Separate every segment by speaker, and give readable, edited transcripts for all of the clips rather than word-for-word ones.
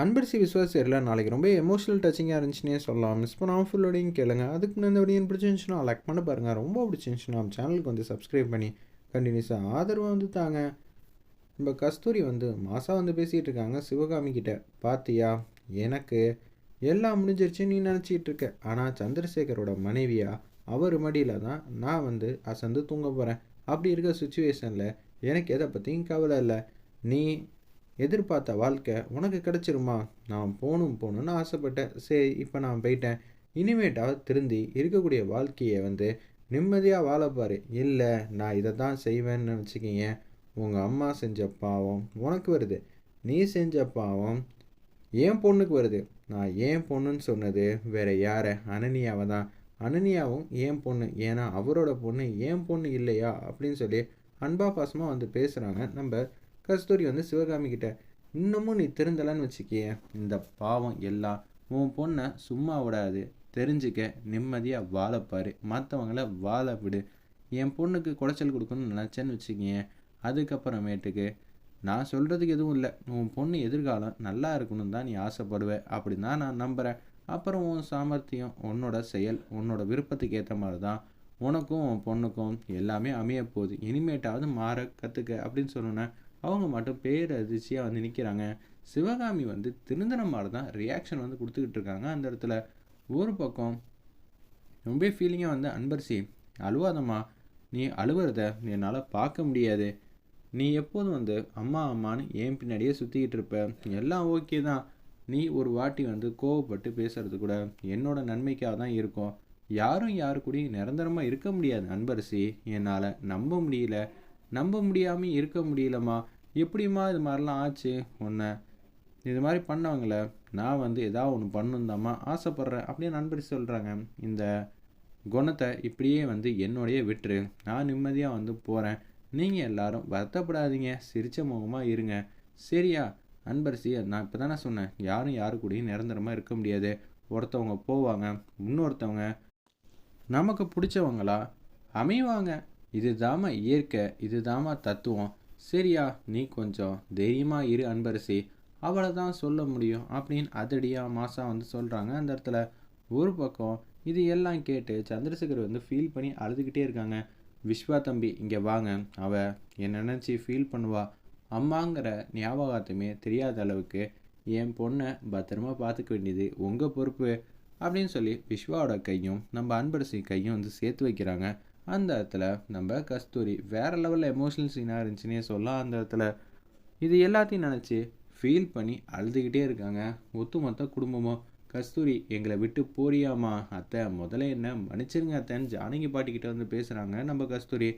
Speaker 1: அன்பரசி விஸ்வாஸ் சரியில்ல நாளைக்கு ரொம்ப எமோஷனல் டச்சிங்காக இருந்துச்சுன்னே சொல்லலாம். மிஸ் பண்ணாமல் ஃபுல்லோடையும் கேளுங்க. அதுக்கு முன்னாடி இந்த வீடியோ பிடிச்சிருந்துச்சுன்னா லைக் பண்ண பாருங்கள். ரொம்ப பிடிச்சிருந்துச்சுன்னா நம்ம சேனலுக்கு வந்து சப்ஸ்கிரைப் பண்ணி கண்டினியூஸாக ஆதரவு வந்து தாங்க. நம்ம கஸ்தூரி வந்து மாசா வந்து பேசிகிட்டு இருக்காங்க சிவகாமி கிட்ட. பாத்தியா, எனக்கு எல்லாம் முடிஞ்சிருச்சு நீ நினச்சிக்கிட்டு இருக்க. ஆனால் சந்திரசேகரோட மனைவியா அவர் மடியில் தான் நான் வந்து அசந்து தூங்க போகிறேன். அப்படி இருக்க சுச்சுவேஷனில் எனக்கு எதை பற்றியும் கவலை இல்லை. நீ எதிர்பார்த்த வாழ்க்கை உனக்கு கிடச்சிருமா? நான் போகணும்னு ஆசைப்பட்டேன். சரி, இப்போ நான் போயிட்டேன். இனிமேட்டாவது திருந்தி இருக்கக்கூடிய வாழ்க்கையை வந்து நிம்மதியாக வாழப்பாரு. இல்லை, நான் இதை தான் செய்வேன்னு வச்சுக்கிங்க. உங்கள் அம்மா செஞ்ச பாவம் உனக்கு வருது. நீ செஞ்ச பாவம் என் பொண்ணுக்கு வருது. நான் ஏன் பொண்ணுன்னு சொன்னது வேற யாரை? அனன்யாவை தான். அனன்யாவும் என் பொண்ணு. ஏன்னா அவரோட பொண்ணு என் பொண்ணு இல்லையா அப்படின்னு சொல்லி அன்பா பாசமாக வந்து பேசுகிறாங்க நம்ம கஸ்தூரி வந்து சிவகாமி கிட்ட. இன்னமும் நீ திருந்தலன்னு வச்சுக்கிய, இந்த பாவம் எல்லாம் உன் பொண்ணை சும்மா விடாது. தெரிஞ்சுக்க, நிம்மதியாக வாழப்பாரு. மற்றவங்கள வாழ விடு. என் பொண்ணுக்கு குடைச்சல் கொடுக்கணும்னு நினச்சேன்னு வச்சுக்கிங்க, அதுக்கப்புறமேட்டுக்கு நான் சொல்கிறதுக்கு எதுவும் இல்லை. உன் பொண்ணு எதிர்காலம் நல்லா இருக்கணும்னு தான் நீ ஆசைப்படுவ அப்படின்னு தான் நான் நம்புகிறேன். அப்புறம் உன் சாமர்த்தியம், உன்னோட செயல், உன்னோட விருப்பத்துக்கு ஏற்ற மாதிரி தான் உனக்கும் உன் பொண்ணுக்கும் எல்லாமே அமைய போகுது. இனிமேட்டாவது மாற கற்றுக்க அப்படின்னு சொன்னேன். அவங்க மட்டும் பேரதிர்ச்சியாக வந்து நிற்கிறாங்க. சிவகாமி வந்து திருந்தின மாதிரி தான் ரியாக்ஷன் வந்து கொடுத்துக்கிட்டு இருக்காங்க. அந்த இடத்துல ஒரு பக்கம் ரொம்ப ஃபீலிங்காக வந்து அன்பரசி, அழுவாதம்மா, நீ அழுவுறத என்னால் பார்க்க முடியாது. நீ எப்போதும் வந்து அம்மா அம்மான்னு என் பின்னாடியே சுற்றிக்கிட்டு இருப்ப. எல்லாம் ஓகே தான். நீ ஒரு வாட்டி வந்து கோவப்பட்டு பேசுறது கூட என்னோட நன்மைக்காக தான் இருக்கும். யாரும் யாரு கூடயும் நிரந்தரமாக இருக்க முடியாது அன்பரசி. என்னால் நம்ப முடியல. நம்ப முடியாமல் இருக்க முடியலம்மா. எப்படிம்மா இது மாதிரிலாம் ஆச்சு? உன்னை இது மாதிரி பண்ணவங்கள நான் வந்து ஏதாவது ஒன்று பண்ணணுந்தாம்மா ஆசைப்பட்றேன் அப்படின்னு நண்பர் சொல்கிறாங்க. இந்த குணத்தை இப்படியே வந்து என்னோடையே விட்டுரு. நான் நிம்மதியாக வந்து போகிறேன். நீங்கள் எல்லாரும் வருத்தப்படாதீங்க. சிரிச்ச முகமாக இருங்க. சரியா? அன்பரசி, நான் இப்போ தானே சொன்னேன், யாரும் யாரு கூடயும் நிரந்தரமாக இருக்க முடியாது. ஒருத்தவங்க போவாங்க, இன்னொருத்தவங்க நமக்கு பிடிச்சவங்களா அமைவாங்க. இதுதாம்மா இயற்கை, இதுதாம்மா தத்துவம். சரியா? நீ கொஞ்சம் தைரியமாக இரு அன்பரசி. அவளை தான் சொல்ல முடியும் அப்படின்னு அதடியாக மாசா வந்து சொல்கிறாங்க. அந்த இடத்துல ஒரு பக்கம் இது எல்லாம் கேட்டு சந்திரசேகர் வந்து ஃபீல் பண்ணி அழுதுகிட்டே இருக்காங்க. விஸ்வா தம்பி இங்கே வாங்க. அவ என்னை நினச்சி ஃபீல் பண்ணுவா. அம்மாங்கிற ஞாபகத்துமே தெரியாத அளவுக்கு என் பொண்ணை பத்திரமா பார்த்துக்க வேண்டியது உங்கள் பொறுப்பு அப்படின்னு சொல்லி விஸ்வாவோட கையும் நம்ம அன்பரசி கையும் வந்து சேர்த்து வைக்கிறாங்க. அந்த இடத்துல நம்ம கஸ்தூரி வேற லெவலில் எமோஷனல் சீனாக இருந்துச்சுன்னே சொல்லலாம். அந்த இடத்துல இது எல்லாத்தையும் நினச்சி ஃபீல் பண்ணி அழுதுகிட்டே இருக்காங்க ஒட்டுமொத்த குடும்பமும். கஸ்தூரி, எங்களை விட்டு போறியாமா? அத்தை, முதல்ல என்ன மன்னிச்சிருங்க அத்தைன்னு ஜானகி பாட்டிக்கிட்ட வந்து பேசுகிறாங்க நம்ம கஸ்தூரி.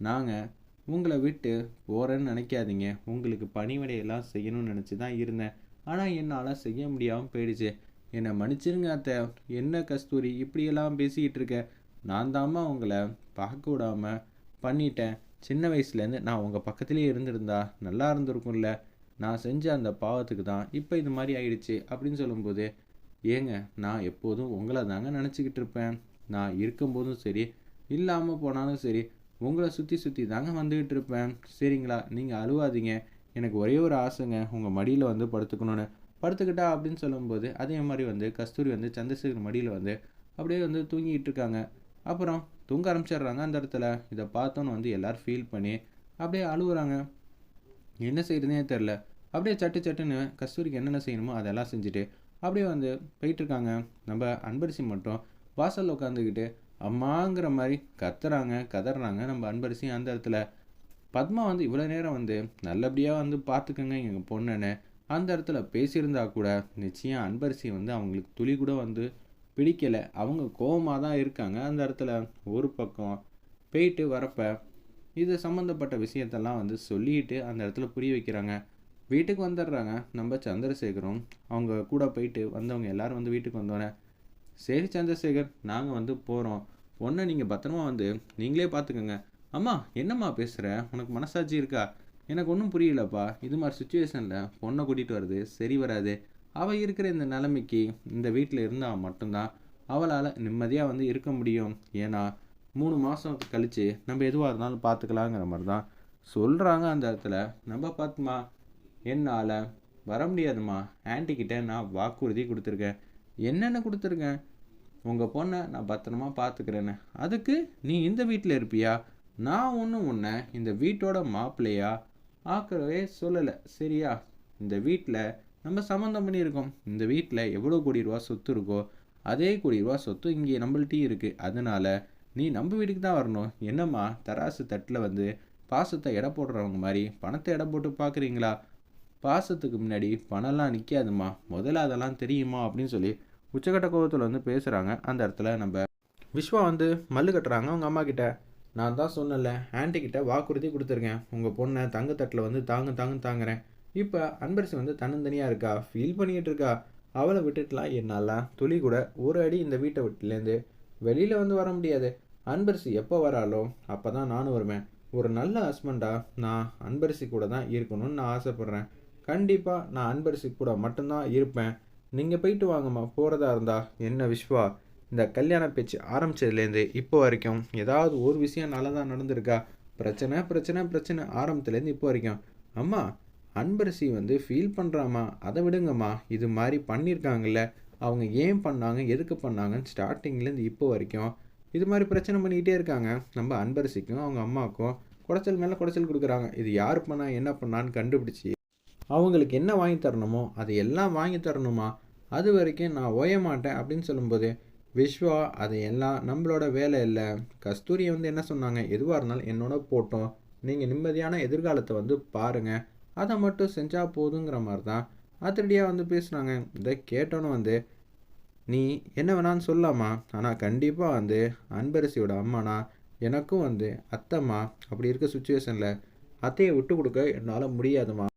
Speaker 1: நாங்கள் உங்களை விட்டு போகிறேன்னு நினைக்காதீங்க. உங்களுக்கு பணிவிடையெல்லாம் செய்யணும்னு நினச்சி தான் இருந்தேன். ஆனால் என்னால் செய்ய முடியாமல் போயிடுச்சு. என்னை மன்னிச்சிருங்க அத்தை. என்ன கஸ்தூரி இப்படியெல்லாம் பேசிக்கிட்டு இருக்க? நான் தாம்மா உங்களை பார்க்க விடாமல் பண்ணிட்டேன். சின்ன வயசுலேருந்து நான் உங்கள் பக்கத்துலேயே இருந்திருந்தா நல்லா இருந்திருக்கும்ல. நான் செஞ்ச அந்த பாவத்துக்கு தான் இப்போ இது மாதிரி ஆயிடுச்சு அப்படின்னு சொல்லும்போது, ஏங்க, நான் எப்போதும் உங்களை தாங்க நினச்சிக்கிட்டு இருப்பேன். நான் இருக்கும்போதும் சரி, இல்லாமல் போனாலும் சரி, உங்களை சுற்றி சுற்றி தாங்க வந்துக்கிட்டு இருப்பேன். சரிங்களா? நீங்கள் அழுவாதீங்க. எனக்கு ஒரே ஒரு ஆசைங்க, உங்கள் மடியில் வந்து படுத்துக்கணும்னு. படுத்துக்கிட்டா அப்படின்னு சொல்லும்போது அதே மாதிரி வந்து கஸ்தூரி வந்து சந்திரசேகர் மடியில் வந்து அப்படியே வந்து தூங்கிட்டு இருக்காங்க. அப்புறம் தூங்க ஆரம்பிச்சிடுறாங்க. அந்த இடத்துல இதை பார்த்தோன்னு வந்து எல்லோரும் ஃபீல் பண்ணி அப்படியே அழுகுறாங்க. என்ன செய்கிறதுனே தெரில. அப்படியே சட்டு சட்டுன்னு கஸ்தூரிக்கு என்னென்ன செய்யணுமோ அதெல்லாம் செஞ்சுட்டு அப்படியே வந்து போயிட்டுருக்காங்க. நம்ம அன்பரசி மட்டும் வாசலில் உட்காந்துக்கிட்டு அம்மாங்கிற மாதிரி கதறாங்க நம்ம அன்பரசி. அந்த இடத்துல பத்மா வந்து இவ்வளோ நேரம் வந்து நல்லபடியாக வந்து பார்த்துக்கங்க எங்கள் பொண்ணுன்னு அந்த இடத்துல பேசியிருந்தா கூட நிச்சயம் அன்பரசி வந்து அவங்களுக்கு துளி கூட வந்து பிடிக்கலை. அவங்க கோபமாக தான் இருக்காங்க. அந்த இடத்துல ஒரு பக்கம் போயிட்டு வரப்போ இது சம்மந்தப்பட்ட விஷயத்தெல்லாம் வந்து சொல்லிட்டு அந்த இடத்துல புரிய வைக்கிறாங்க. வீட்டுக்கு வந்துடுறாங்க நம்ம சந்திரசேகரும். அவங்க கூட போயிட்டு வந்தவங்க எல்லாரும் வந்து வீட்டுக்கு வந்தோடனே, சரி சந்திரசேகர், நாங்கள் வந்து போகிறோம். பொண்ணை நீங்கள் பத்திரமா வந்து நீங்களே பார்த்துக்கோங்க. அம்மா, என்னம்மா பேசுகிற? உனக்கு மனசாட்சி இருக்கா? எனக்கு ஒன்றும் புரியலப்பா. இது மாதிரி சுச்சுவேஷனில் பொண்ணை கூட்டிகிட்டு வர்றது சரி வராது. அவள் இருக்கிற இந்த நிலைமைக்கு இந்த வீட்டில் இருந்தால் மட்டும்தான் அவளால் நிம்மதியாக வந்து இருக்க முடியும். ஏன்னா 3 மாதம் கழித்து நம்ம எதுவாக இருந்தாலும் பார்த்துக்கலாங்கிற மாதிரி தான் சொல்கிறாங்க. அந்த இடத்துல நம்ம பத்மா, என்னால் வர முடியாதும்மா. ஆன்ட்டிக்கிட்ட நான் வாக்குறுதி கொடுத்துருக்கேன். என்னென்ன கொடுத்துருக்கேன்? உங்கள் பொண்ணை நான் பத்திரமா பார்த்துக்கிறேன்னு. அதுக்கு நீ இந்த வீட்டில் இருப்பியா? நான் ஒன்றும் உன்னை இந்த வீட்டோட மாப்பிள்ளையா ஆக்கவே சொல்லலை, சரியா? இந்த வீட்டில் நம்ம சம்மந்தம் பண்ணியிருக்கோம். இந்த வீட்டில் எவ்வளோ கோடி ரூபா சொத்து இருக்கோ அதே கோடி ரூபா சொத்து இங்கே நம்மள்ட்டையும் இருக்குது. அதனால் நீ நம்ம வீட்டுக்கு தான் வரணும். என்னம்மா தராசு தட்டில் வந்து பாசத்தை எடை போடுறவங்க மாதிரி பணத்தை எடை போட்டு பார்க்குறீங்களா? பாசத்துக்கு முன்னாடி பணம்லாம் நிற்காதுமா, முதல்ல அதெல்லாம் தெரியுமா அப்படின்னு சொல்லி உச்சக்கட்ட கோபத்தில் வந்து பேசுகிறாங்க. அந்த இடத்துல நம்ம விஸ்வா வந்து மல்லு கட்டுறாங்க அவங்க அம்மா கிட்ட. நான் தான் சொன்னல, ஆன்ட்டி கிட்ட வாக்குறுதி கொடுத்துருக்கேன், உங்கள் பொண்ணை தங்கத்தட்டில் வந்து தாங்குறேன். இப்போ அன்பரசி வந்து தன்னந்தனியாக இருக்கா, ஃபீல் பண்ணிக்கிட்டு இருக்கா. அவளை விட்டுட்டுலாம் என்னால் துளி கூட ஒரு அடி இந்த வீட்டை விட்டுலேருந்து வெளியில் வந்து வர முடியாது. அன்பரசி எப்போ வராலோ அப்போ தான் நானும் வருவேன். ஒரு நல்ல ஹஸ்பண்டாக நான் அன்பரசி கூட தான் இருக்கணும்னு நான் ஆசைப்பட்றேன். கண்டிப்பாக நான் அன்பரசி கூட மட்டும்தான் இருப்பேன். நீங்கள் போயிட்டு வாங்கம்மா போகிறதா இருந்தா. என்ன விஸ்வா, இந்த கல்யாண பேச்சு ஆரம்பித்ததுலேருந்து இப்போ வரைக்கும் ஏதாவது ஒரு விஷயம் நல்லதாக நடந்திருக்கா? பிரச்சனை பிரச்சனை பிரச்சனை ஆரம்பத்துலேருந்து இப்போ வரைக்கும். அம்மா, அன்பரசி வந்து ஃபீல் பண்ணுறாம்மா, அதை விடுங்கம்மா. இது மாதிரி பண்ணியிருக்காங்கல்ல, அவங்க ஏன் பண்ணாங்க எதுக்கு பண்ணாங்கன்னு ஸ்டார்டிங்லேருந்து இப்போ வரைக்கும் இது மாதிரி பிரச்சனை பண்ணிக்கிட்டே இருக்காங்க. நம்ம அன்பரசிக்கும் அவங்க அம்மாவுக்கும் குடைச்சல் மேலே குடைச்சல் கொடுக்குறாங்க. இது யார் பண்ணா என்ன பண்ணான்னு கண்டுபிடிச்சி அவங்களுக்கு என்ன வாங்கி தரணுமோ அதை எல்லாம் வாங்கி தரணுமா? அது வரைக்கும் நான் ஓய மாட்டேன் அப்படின்னு சொல்லும்போது விஸ்வா, அது எல்லாம் நம்மளோட வேலை இல்லை. கஸ்தூரியை வந்து என்ன சொன்னாங்க, எதுவாக இருந்தாலும் என்னோட போட்டோம், நீங்கள் நிம்மதியான எதிர்காலத்தை வந்து பாருங்கள், அதை மட்டும் செஞ்சால் போதுங்கிற மாதிரி தான் அதிரடியாக வந்து பேசுனாங்க. இதை கேட்டோன்னு வந்து நீ என்ன வேணான்னு சொல்லலாமா, ஆனால் கண்டிப்பாக வந்து அன்பரசியோட அம்மானா எனக்கும் வந்து அத்தைம்மா. அப்படி இருக்க சுச்சுவேஷனில் அத்தையை விட்டு கொடுக்க என்னால் முடியாதுமா.